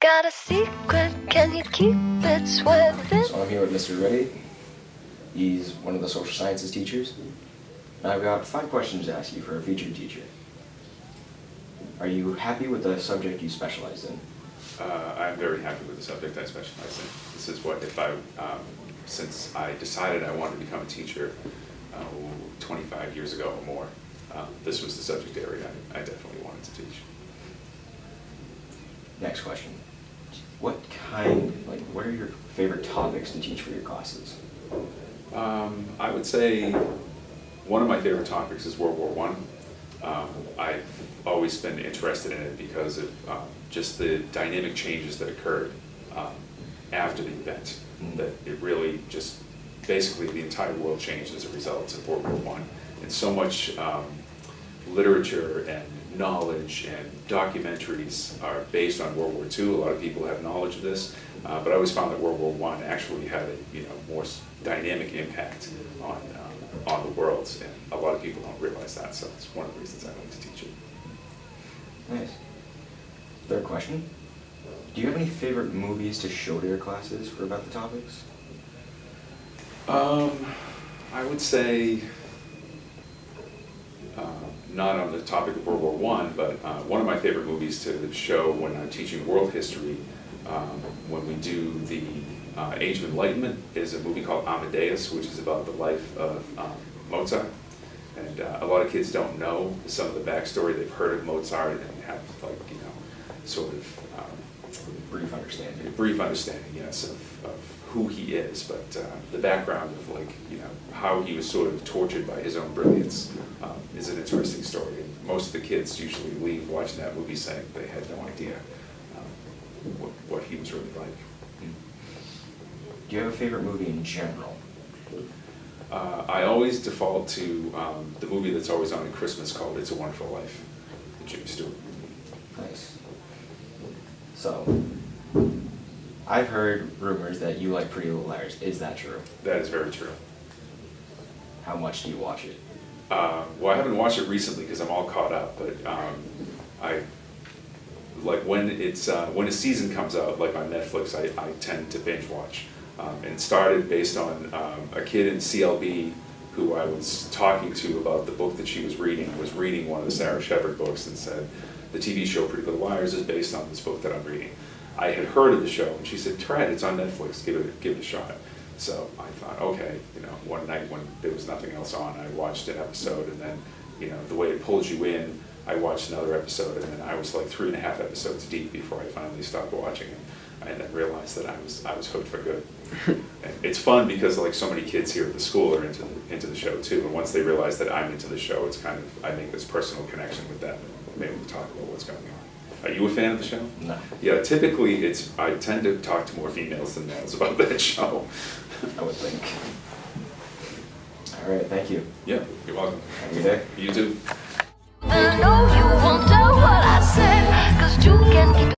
Got a secret, can you keep it sweating? So I'm here with Mr. Reddy. He's one of the social sciences teachers. And I've got 5 questions to ask you for a featured teacher. Are you happy with the subject you specialize in? I'm very happy with the subject I specialize in. This is what, since I decided I wanted to become a teacher 25 years ago or more, this was the subject area I definitely wanted to teach. Next question. What are your favorite topics to teach for your classes? I would say one of my favorite topics is World War I. I've always been interested in it because of just the dynamic changes that occurred after the event. That it really just, basically the entire world changed as a result of World War I. And so much literature and knowledge and documentaries are based on World War II. A lot of people have knowledge of this, but I always found that World War I actually had a more dynamic impact on the world, and a lot of people don't realize that, so it's one of the reasons I like to teach it. Nice. Third question. Do you have any favorite movies to show to your classes for about the topics? I would say, not on the topic of World War I, but one of my favorite movies to show when I'm teaching world history, when we do the Age of Enlightenment, is a movie called Amadeus, which is about the life of Mozart. And a lot of kids don't know some of the backstory. They've heard of Mozart and have, sort of Brief understanding. Brief understanding, yes, of who he is, but the background of how he was sort of tortured by his own brilliance is an interesting story. And most of the kids usually leave watching that movie saying they had no idea what he was really like. Do you have a favorite movie in general? I always default to the movie that's always on at Christmas called It's a Wonderful Life, with Jimmy Stewart. Nice. So, I've heard rumors that you like Pretty Little Liars. Is that true? That is very true. How much do you watch it? Well, I haven't watched it recently because I'm all caught up, but I like when a season comes out, like on Netflix, I tend to binge watch. And it started based on a kid in CLB who I was talking to about the book that she was reading. Was reading one of the Sarah Shepard books and said, the TV show Pretty Little Liars is based on this book that I'm reading. I had heard of the show, and she said, try it, it's on Netflix, give it a shot. So I thought, okay, one night when there was nothing else on, I watched an episode, and then, the way it pulls you in, I watched another episode, and then I was like 3.5 episodes deep before I finally stopped watching it. And then realized that I was hooked for good. And it's fun because so many kids here at the school are into the show too. And once they realize that I'm into the show, it's kind of, I make this personal connection with them and I'm able to talk about what's going on. Are you a fan of the show? No. Yeah, typically I tend to talk to more females than males about that show. I would think. All right, thank you. Yeah, you're welcome. Have a good day. You too. I know you